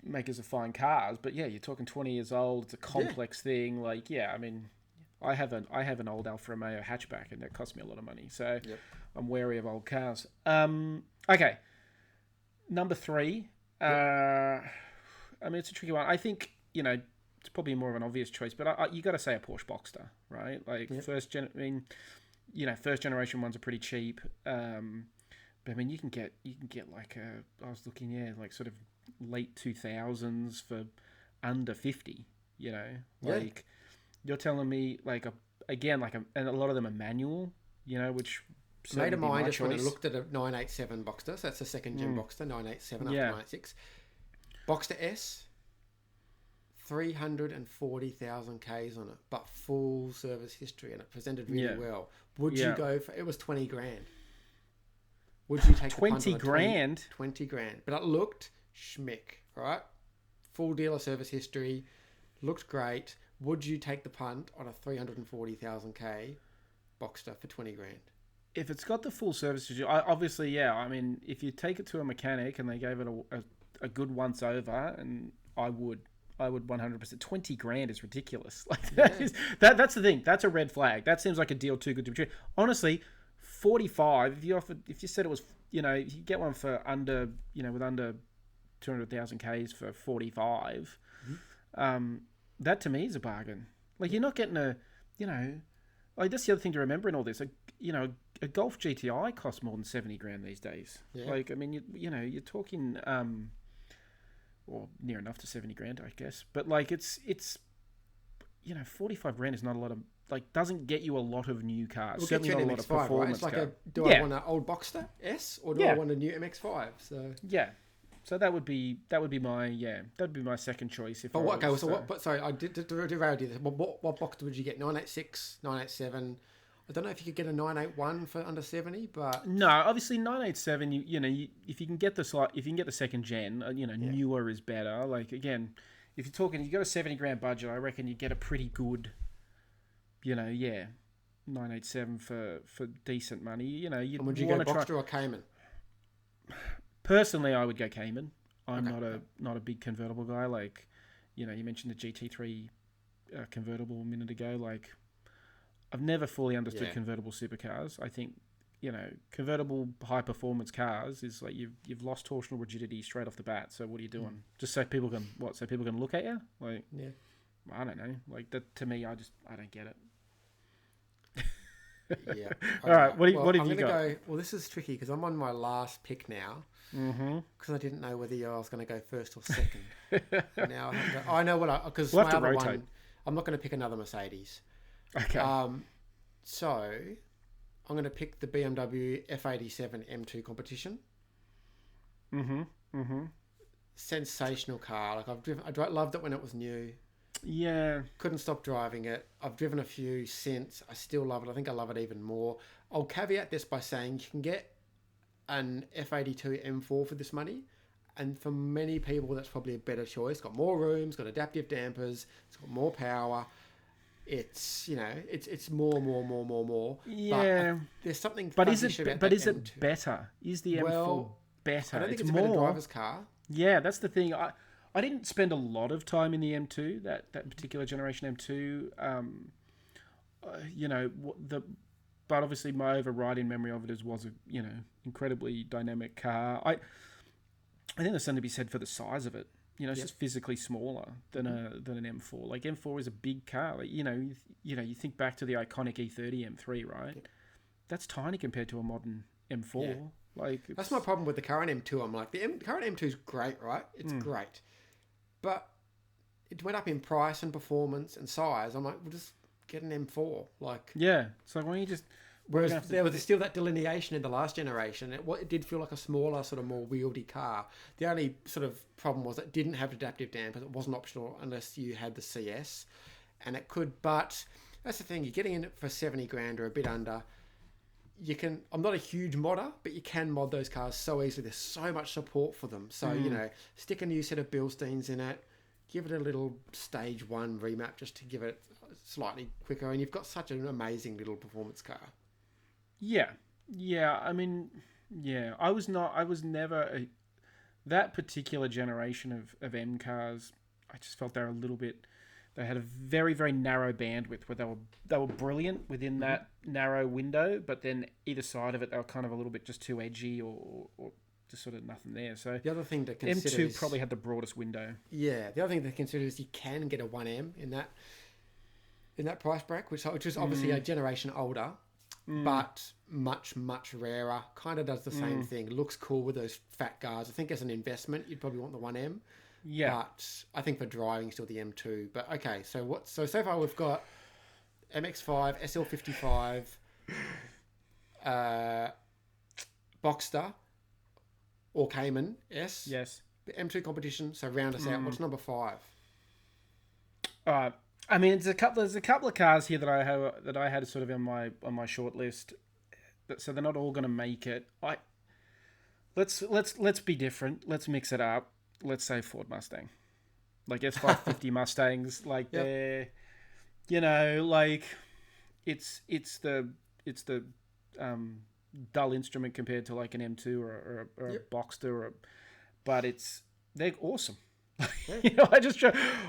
makers of fine cars, but yeah, you're talking 20 years old. It's a complex thing. Like, yeah, I mean, I have an old Alfa Romeo hatchback, and that cost me a lot of money. So I'm wary of old cars. Okay, number 3. I mean, it's a tricky one. I think it's probably more of an obvious choice, but you got to say a Porsche Boxster, right? Like first generation ones are pretty cheap. But I mean, you can get like I was looking, like sort of late 2000s for under 50. Like you're telling me and a lot of them are manual. Which made of mine just when I looked at a 987 Boxster. So that's a second gen Boxster, 987 after 986. Boxster S. 340,000 Ks on it, but full service history, and it presented really well. Would you go for it? Was 20 grand. Would you take 20 grand? 20 grand, but it looked schmick, right? Full dealer service history, looked great. Would you take the punt on a 340,000 K Boxster for 20 grand? If it's got the full service history, obviously, I mean, if you take it to a mechanic and they gave it a good once over, and I would 100%. 20 grand is ridiculous. Like that's the thing. That's a red flag. That seems like a deal too good to be true. Honestly, 45. If you said it was, if you get one for under, with under 200,000 Ks for 45, that to me is a bargain. Like you're not getting like that's the other thing to remember in all this. A Golf GTI costs more than 70 grand these days. Yeah. Like I mean, you're talking. Or near enough to 70 grand, I guess. But like it's 45 grand is not a lot of, like, doesn't get you a lot of new cars. We'll certainly not a lot of performance. Right? It's like do I want an old Boxster S or do I want a new MX-5? So that would be my second choice. Sorry, I did derail you. What Boxster would you get? 986, 987. I don't know if you could get a 981 for under 70, but no, obviously 987. If you can get the second gen, newer is better. Like again, if you're talking, you got a 70 grand budget, I reckon you get a pretty good, 987 for decent money. You would you go Boxster or Cayman? Personally, I would go Cayman. I'm not a big convertible guy. Like, you mentioned the GT3 convertible a minute ago. Like, I've never fully understood convertible supercars. I think, convertible high performance cars is like you've lost torsional rigidity straight off the bat. So what are you doing? Just so people can So people can look at you? Like, I don't know. Like that to me, I don't get it. Yeah. All right. What have you got? Well, this is tricky because I'm on my last pick now. Because I didn't know whether I was going to go first or second. Now I know what because we'll my have to other rotate. one, I'm not going to pick another Mercedes. Okay. So I'm going to pick the BMW F87 M2 competition. Sensational car. Like I loved it when it was new. Yeah. Couldn't stop driving it. I've driven a few since. I still love it. I think I love it even more. I'll caveat this by saying you can get an F82 M4 for this money. And for many people, that's probably a better choice. It's got more room, it's got adaptive dampers, it's got more power. It's it's more. Yeah, but there's something. But is it better? Is the M4 better? I don't think it's a better driver's car. Yeah, that's the thing. I didn't spend a lot of time in the M2, that particular generation M2. But obviously my overriding memory of it was a incredibly dynamic car. I think there's something to be said for the size of it. It's just physically smaller than an M4. Like M4 is a big car. Like you think back to the iconic E30 M3, right? Yep. That's tiny compared to a modern M4. Yeah. Like that's my problem with the current M2. I'm like the current M2 is great, right? It's great, but it went up in price and performance and size. I'm like, we'll just get an M4. Like so why don't you just? Whereas there was still that delineation in the last generation. It did feel like a smaller, sort of more wieldy car. The only sort of problem was it didn't have adaptive dampers. It wasn't optional unless you had the CS. And it could, but that's the thing. You're getting in it for 70 grand or a bit under. you can. I'm not a huge modder, but you can mod those cars so easily. There's so much support for them. So stick a new set of Bilsteins in it, give it a little stage 1 remap just to give it slightly quicker, and you've got such an amazing little performance car. Yeah. I mean, I was never that particular generation of M cars. I just felt they were a little bit. They had a very, very narrow bandwidth where they were brilliant within that narrow window, but then either side of it they were kind of a little bit just too edgy or just sort of nothing there. So the other thing to consider M2 probably had the broadest window. Yeah, the other thing to consider is you can get a 1M in that price bracket, which is obviously a generation older, but much, much rarer. Kind of does the same thing. Looks cool with those fat guards. I think as an investment, you'd probably want the 1M. Yeah. But I think for driving, still the M2. But okay, so far we've got MX-5, SL55, Boxster, or Cayman S. Yes. The M2 competition. So round us out. What's number 5? I mean, there's a couple of cars here that I had sort of on my short list. So they're not all going to make it. Let's be different. Let's mix it up. Let's say Ford Mustang, like F550 Mustangs, like they're, like it's the dull instrument compared to like an M2 or a Boxster, but they're awesome.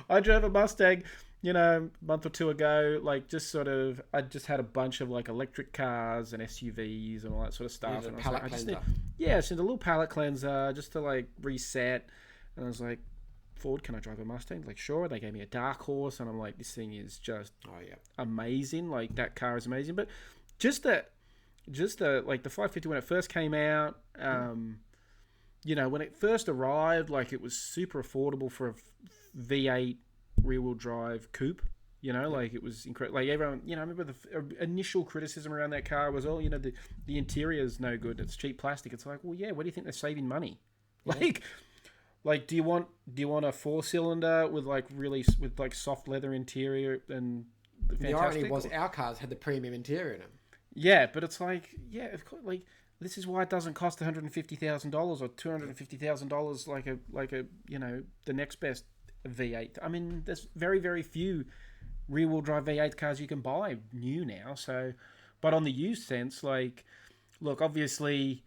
I drove a Mustang, a month or two ago, like I just had a bunch of like electric cars and SUVs and all that sort of stuff. And I just need a little palate cleanser just to like reset. And I was like, Ford, can I drive a Mustang? Like, sure. They gave me a Dark Horse, and I'm like, this thing is just amazing. Like, that car is amazing. But just the like the 550 when it first came out, when it first arrived, like it was super affordable for a V8 rear-wheel drive coupe. Like it was incredible. Like everyone, I remember the initial criticism around that car was, the interior's no good. It's cheap plastic. It's like, well, yeah. Where do you think they're saving money? Yeah. Like, do you want a 4-cylinder with like soft leather interior and fantastic? The irony was our cars had the premium interior in them. Yeah, but it's like, of course, like this is why it doesn't cost $150,000 or $250,000 like a the next best V8. I mean, there's very, very few rear-wheel drive V8 cars you can buy new now. So, but on the used sense, like, look, obviously,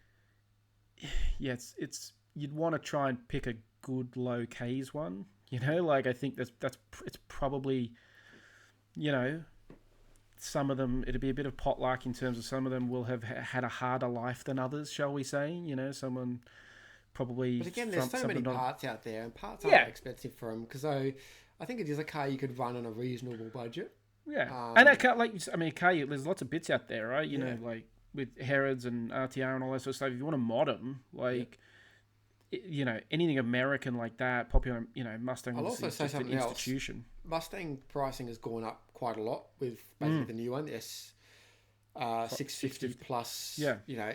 it's you'd want to try and pick a good low Ks one, like I think it's probably, some of them, it'd be a bit of potluck in terms of some of them will have had a harder life than others, shall we say, someone probably. But again, there's so many parts out there, and parts aren't expensive for them, because I think it is a car you could run on a reasonable budget. Yeah, and a car, a car, there's lots of bits out there, right? Like with Herods and RTR and all that sort of stuff. If you want to mod them, like. Anything American like that, popular, Mustang I'll also say something an institution. Else. Mustang pricing has gone up quite a lot with basically the new one, the S650 plus,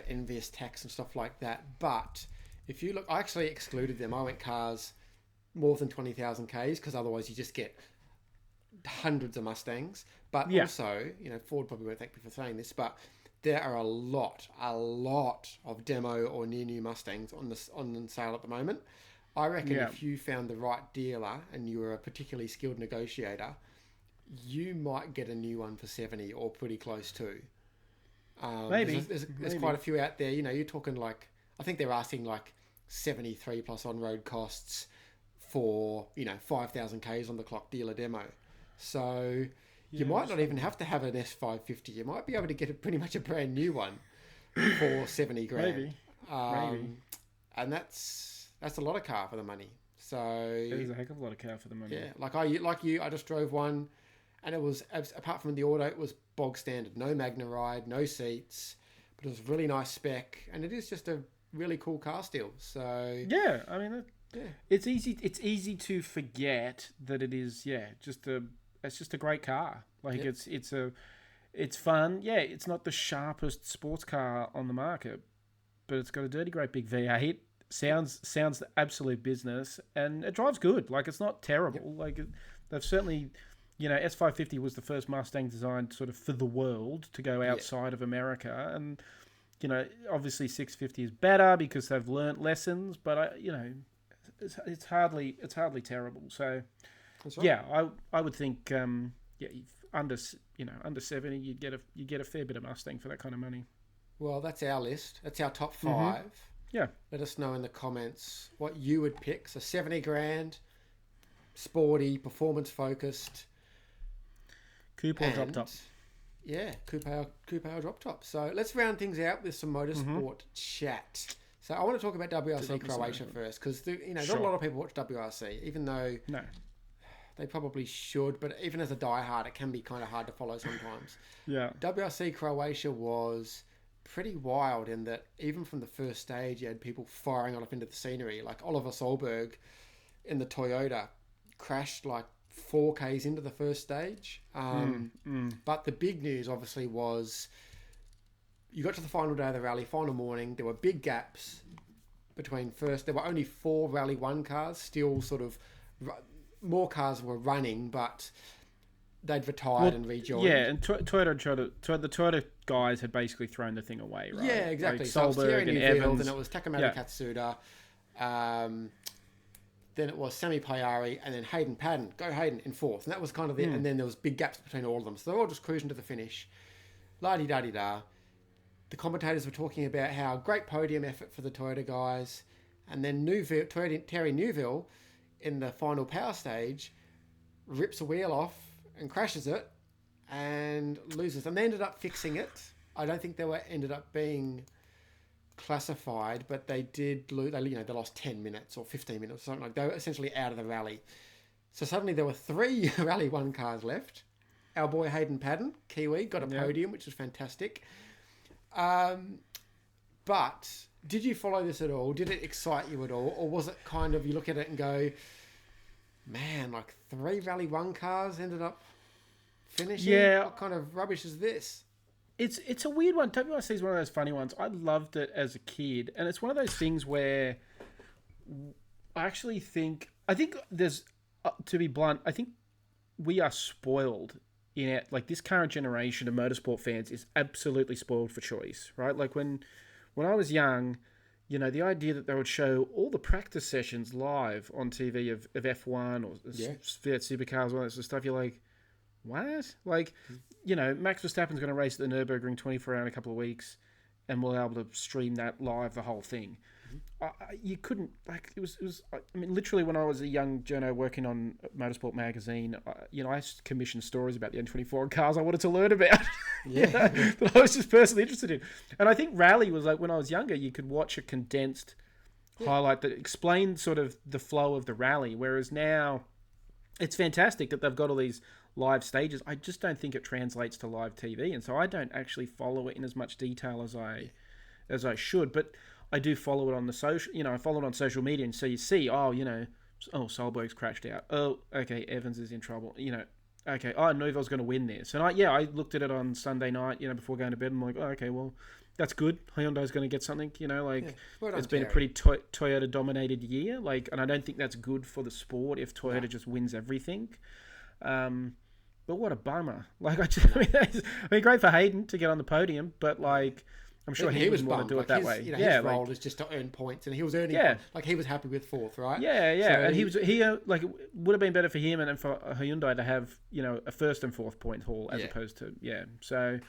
envious tax and stuff like that. But if you look, I actually excluded them. I went cars more than 20,000 Ks because otherwise you just get hundreds of Mustangs. But also, Ford probably won't thank me for saying this, but there are a lot of demo or new Mustangs on sale at the moment. I reckon if you found the right dealer and you were a particularly skilled negotiator, you might get a new one for 70 or pretty close to. Maybe. There's quite a few out there. You're talking like, I think they're asking like 73 plus on-road costs for, 5,000 Ks on the clock dealer demo. So... You might not even have to have an S550. You might be able to get pretty much a brand new one for 70 grand. Maybe. And that's a lot of car for the money. So it is a heck of a lot of car for the money. Yeah, like you, I just drove one, and it was, apart from the auto, it was bog standard. No Magna Ride, no seats, but it was really nice spec, and it is just a really cool car still. So yeah, I mean, it's easy. It's easy to forget that it is. It's just a great car. Like it's fun. Yeah, it's not the sharpest sports car on the market, but it's got a dirty great big V8. Sounds the absolute business, and it drives good. Like it's not terrible. Like they've certainly S550 was the first Mustang designed sort of for the world to go outside of America. And, obviously 650 is better because they've learnt lessons, but, it's hardly terrible. So, right. I would think, under 70, you'd get a fair bit of Mustang for that kind of money. Well, that's our list. That's our top 5. Mm-hmm. Yeah. Let us know in the comments what you would pick. So 70 grand, sporty, performance focused. Coupe or drop top. Yeah, coupe or drop top. So let's round things out with some motorsport chat. So I want to talk about WRC Croatia first, because not a lot of people watch WRC, even though they probably should. But even as a diehard, it can be kind of hard to follow sometimes. Yeah. WRC Croatia was pretty wild in that even from the first stage, you had people firing off into the scenery. Like Oliver Solberg in the Toyota crashed like 4Ks into the first stage. But the big news obviously was you got to the final day of the rally, final morning. There were big gaps between first. There were only 4 Rally 1 cars. Still sort of more cars were running, but they'd retired and rejoined. Yeah, and the Toyota guys had basically thrown the thing away, right? Yeah, exactly. Like so it was Thierry and Neuville, Evans. then it was Takamata Katsuda, then it was Sami Pajari, and then Hayden Paddon. Go Hayden in 4th. And that was kind of it. And then there was big gaps between all of them. So they're all just cruising to the finish. La-di-da-di-da. The commentators were talking about how great podium effort for the Toyota guys. And then Thierry Neuville, in the final power stage, rips a wheel off and crashes it and loses. And they ended up fixing it. I don't think they ended up being classified, but they did lose. They lost 10 minutes or 15 minutes or something like that. They were essentially out of the rally. So suddenly there were 3 Rally 1 cars left. Our boy Hayden Paddon, Kiwi, got a podium, which was fantastic. But did you follow this at all? Did it excite you at all? Or was it kind of, you look at it and go, man, like 3 Rally 1 cars ended up finishing? Yeah. What kind of rubbish is this? It's a weird one. WRC is one of those funny ones. I loved it as a kid, and it's one of those things where I think there's, to be blunt, I think we are spoiled in it. Like, this current generation of motorsport fans is absolutely spoiled for choice, right? Like when I was young, the idea that they would show all the practice sessions live on TV of F1 or Fiat Supercars, all that sort of stuff, you're like, what? Like, Max Verstappen's going to race at the Nürburgring 24 hour in a couple of weeks, and we'll be able to stream that live, the whole thing. You couldn't, like, it was. I mean, literally, when I was a young journo working on Motorsport magazine, I commissioned stories about the N24 cars I wanted to learn about. That I was just personally interested in. And I think rally was like, when I was younger, you could watch a condensed highlight that explained sort of the flow of the rally, whereas now it's fantastic that they've got all these live stages. I just don't think it translates to live TV, and so I don't actually follow it in as much detail as I should. But I do follow it on the social. I follow it on social media, and so you see, Solberg's crashed out. Oh, okay, Evans is in trouble. Okay, Neuville's going to win this. And I looked at it on Sunday night, before going to bed. I'm like, oh, okay, well, that's good. Hyundai's going to get something. It's been a pretty Toyota dominated year. And I don't think that's good for the sport if Toyota just wins everything. But what a bummer. Great for Hayden to get on the podium, but I'm sure he wouldn't want to do it that way. His role is just to earn points, and he was earning. He was happy with 4th, right? Yeah. So and it would have been better for him and for Hyundai to have a 1st and 4th point haul as opposed to So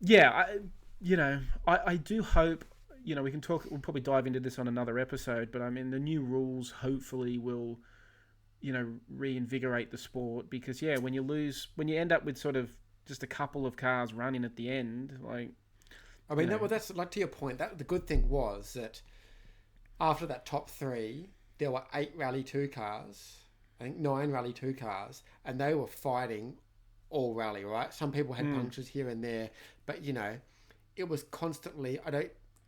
I do hope we can talk. We'll probably dive into this on another episode, but I mean the new rules hopefully will reinvigorate the sport, because when you end up with sort of just a couple of cars running at the end, that's like, to your point, that the good thing was that after that top 3 there were 8 Rally 2 cars, I think 9 Rally 2 cars, and they were fighting all rally, right? Some people had punctures here and there, but it was constantly,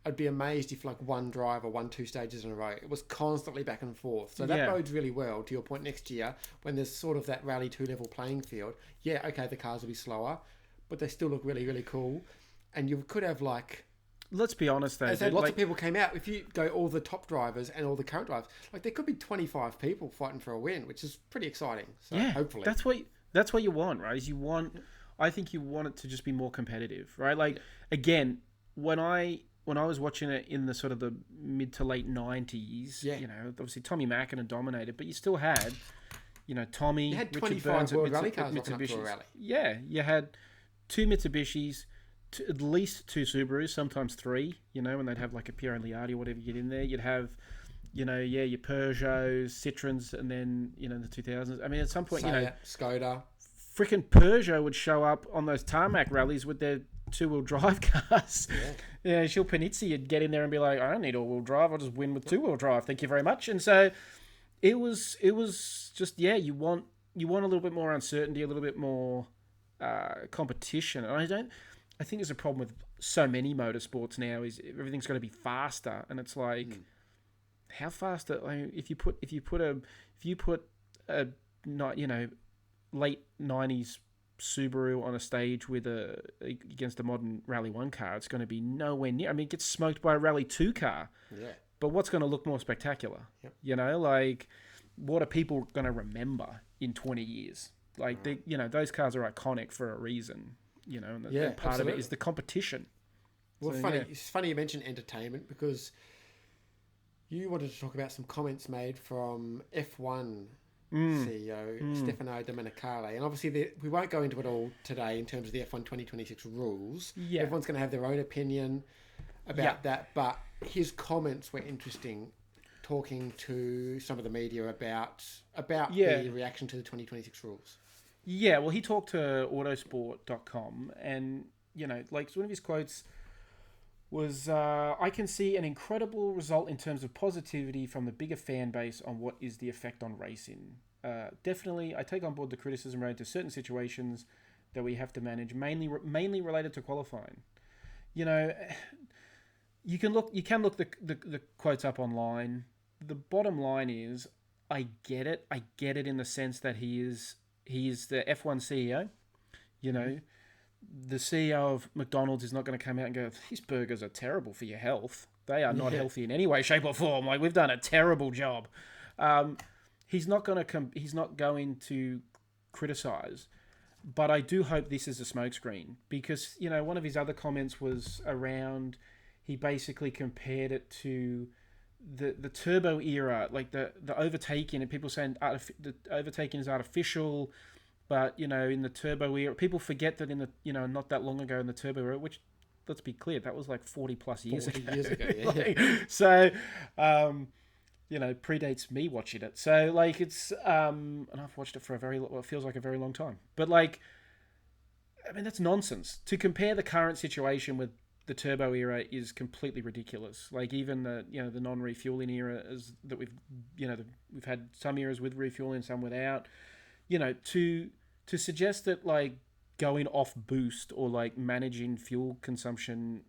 I'd be amazed if one driver won 2 stages in a row. It was constantly back and forth. So that bodes really well, to your point, next year, when there's sort of that Rally 2 level playing field. Yeah, okay, the cars will be slower, but they still look really, really cool. And you could have let's be honest though. Lots of people came out. If you go all the top drivers and all the current drivers, there could be 25 people fighting for a win, which is pretty exciting. So hopefully. That's what you want, right? I think you want it to just be more competitive, right? Like, again, when I was watching it in the sort of the mid to late 90s, Yeah. you know, obviously Tommy Mäkinen dominated, but you still had, you know, Tommy, You had Richard 25 Burns World at Rally cars rocking up to a Mitsubishis. rally. Yeah, you had 2 Mitsubishis, at least 2 Subarus, sometimes 3, you know, and they'd have like a Piero Liardi or whatever you get in there. You'd have, you know, your Peugeots, Citroens, and then, you know, the 2000s. I mean, at some point, you know, Skoda. freaking Peugeot would show up on those tarmac rallies with their 2-wheel drive cars. Yeah, Gilles Panizzi would get in there and be like, I don't need all-wheel drive. I'll just win with 2-wheel drive. Thank you very much. And so it was just, yeah, you want a little bit more uncertainty, a little bit more competition. And I think there's a problem with so many motorsports now is everything's got to be faster. And it's like, how fast? I mean, if you put a not, you know, late 90s Subaru on a stage with against a modern Rally 1 car, it's going to be nowhere near. I mean, it gets smoked by a Rally 2 car. Yeah. But what's going to look more spectacular? Yep. You know, like, what are people going to remember in 20 years? Like, you know, those cars are iconic for a reason, you know, and part absolutely. of it is the competition. Well, So, funny. yeah. It's funny you mentioned entertainment because you wanted to talk about some comments made from F1 CEO Stefano Domenicali, and obviously we won't go into it all today in terms of the F1 2026 rules. Yeah. Everyone's going to have their own opinion about that, but his comments were interesting, talking to some of the media about the reaction to the 2026 rules. Yeah, well, he talked to autosport.com, and, you know, like, one of his quotes was, I can see an incredible result in terms of positivity from the bigger fan base on what is the effect on racing. Definitely, I take on board the criticism related to certain situations that we have to manage, mainly related to qualifying. You know, you can look the quotes up online. The bottom line is, I get it. I get it in the sense that he is the F1 CEO, you know. The CEO of McDonald's is not going to come out and go, these burgers are terrible for your health. They are not healthy in any way, shape, or form. Like, we've done a terrible job. He's not going to criticize, but I do hope this is a smokescreen because, you know, one of his other comments was around, he basically compared it to the turbo era, like the overtaking, and people saying the overtaking is artificial. But, you know, in the turbo era, people forget that in the, you know, not that long ago in the turbo era, which, let's be clear, that was like 40 plus years ago. So, you know, predates me watching it. So, like, it's, and I've watched it for it feels like a very long time. But, like, I mean, that's nonsense. To compare the current situation with the turbo era is completely ridiculous. Like, even the, you know, the non-refueling era that we've had some eras with refueling, some without. You know, to suggest that, like, going off boost or, like, managing fuel consumption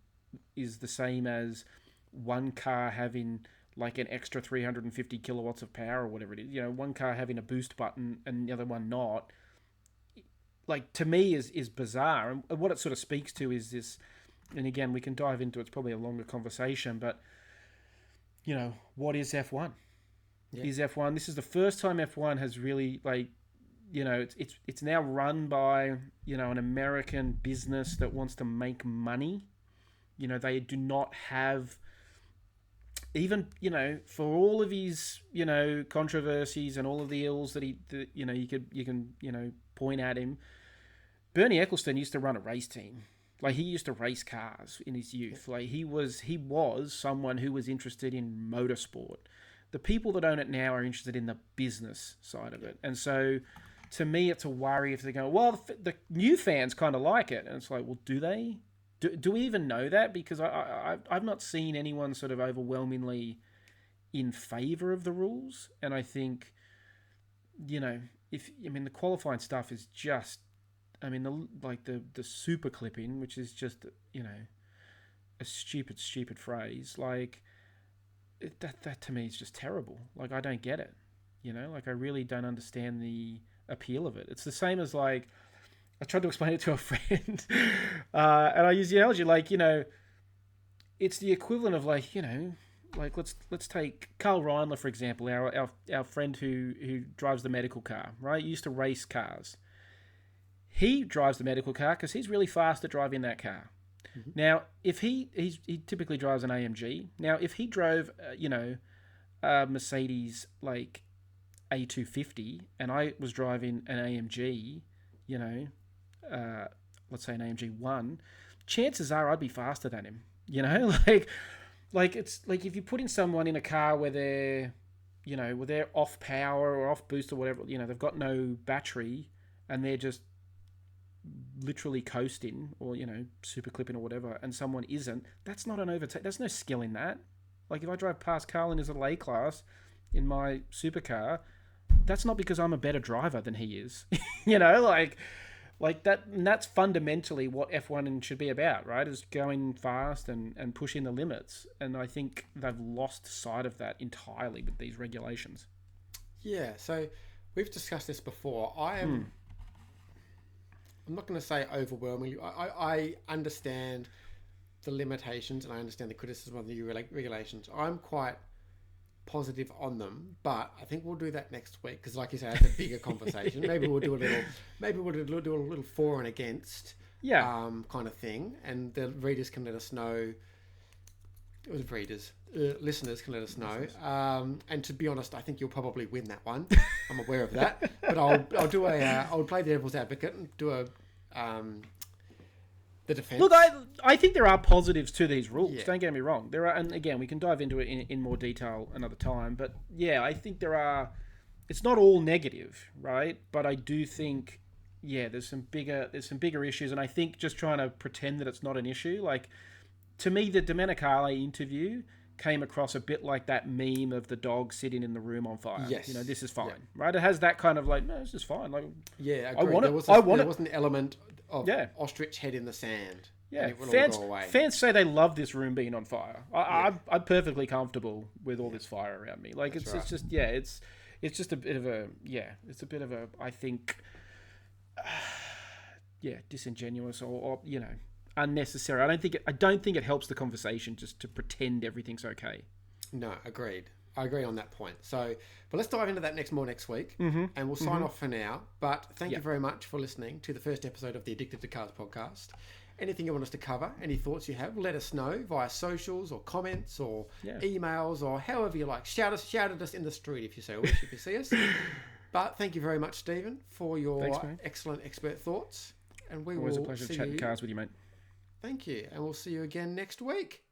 is the same as one car having, like, an extra 350 kilowatts of power or whatever it is. You know, one car having a boost button and the other one not. Like, to me is bizarre. And what it sort of speaks to is this, and again, we can dive into it. It's probably a longer conversation, but, you know, what is F1? Yeah. Is F1? This is the first time F1 has really, like, you know, it's now run by, you know, an American business that wants to make money. You know, they do not have, even, you know, for all of his, you know, controversies and all of the ills that you know, you can, you know, point at him. Bernie Ecclestone used to run a race team. Like, he used to race cars in his youth. Like, he was someone who was interested in motorsport. The people that own it now are interested in the business side of it. And so, to me, it's a worry if they go, well, the new fans kind of like it. And it's like, well, do they? Do we even know that? Because I've not seen anyone sort of overwhelmingly in favour of the rules. And I think, you know, the qualifying stuff is just, I mean, the super clipping, which is just, you know, a stupid phrase. Like, that to me is just terrible. Like, I don't get it. You know, like, I really don't understand the appeal of it. It's the same as, like, I tried to explain it to a friend, and I use the analogy, like, you know, it's the equivalent of, like, you know, like, let's take Carl Reindler, for example, our friend who drives the medical car, right? He used to race cars. he drives the medical car because he's really fast at driving that car. Mm-hmm. Now, if he typically drives an AMG. Now, if he drove, a Mercedes like A250, and I was driving an AMG, let's say an AMG 1, chances are I'd be faster than him. Like it's like if you're putting someone in a car where they're off power or off boost or whatever, they've got no battery and they're just literally coasting or, super clipping or whatever, and someone isn't, that's not an overtake. There's no skill in that. Like if I drive past Carl in his little A-class in my supercar, that's not because I'm a better driver than he is. Like that, and that's fundamentally what F1 should be about, right? Is going fast and pushing the limits. And I think they've lost sight of that entirely with these regulations. Yeah, so we've discussed this before. I'm not going to say overwhelmingly. I understand the limitations and I understand the criticism of the new regulations. I'm quite positive on them, but I think we'll do that next week because, like you say, it's a bigger conversation. Maybe we'll do a little for and against, kind of thing, and the readers can let us know. Listeners can let us know. And to be honest, I think you'll probably win that one. I'm aware of that, but I'll play the devil's advocate and do the defense. Look, I think there are positives to these rules. Yeah. Don't get me wrong. There are, and again, we can dive into it in more detail another time. But yeah, I think there are. It's not all negative, right? But I do think, there's some bigger issues, and I think just trying to pretend that it's not an issue. Like to me, the Domenicali interview came across a bit like that meme of the dog sitting in the room on fire. Yes. This is fine, right? It has that kind of like, no, this is fine. Like, I want it. There was an element of ostrich head in the sand. Yeah, fans say they love this room being on fire. I'm perfectly comfortable with all this fire around me. Like it's just a bit of a I think disingenuous or unnecessary. I don't think it helps the conversation just to pretend everything's okay. No, agreed. I agree on that point. So, but let's dive into that next week, and we'll sign off for now. But thank you very much for listening to the first episode of the Addicted to Cars podcast. Anything you want us to cover, any thoughts you have, let us know via socials or comments or emails or however you like. Shout at us in the street if you so wish, if you see us. But thank you very much, Stephen, for your excellent expert thoughts. And we always a pleasure to chat cars with you, mate. Thank you, and we'll see you again next week.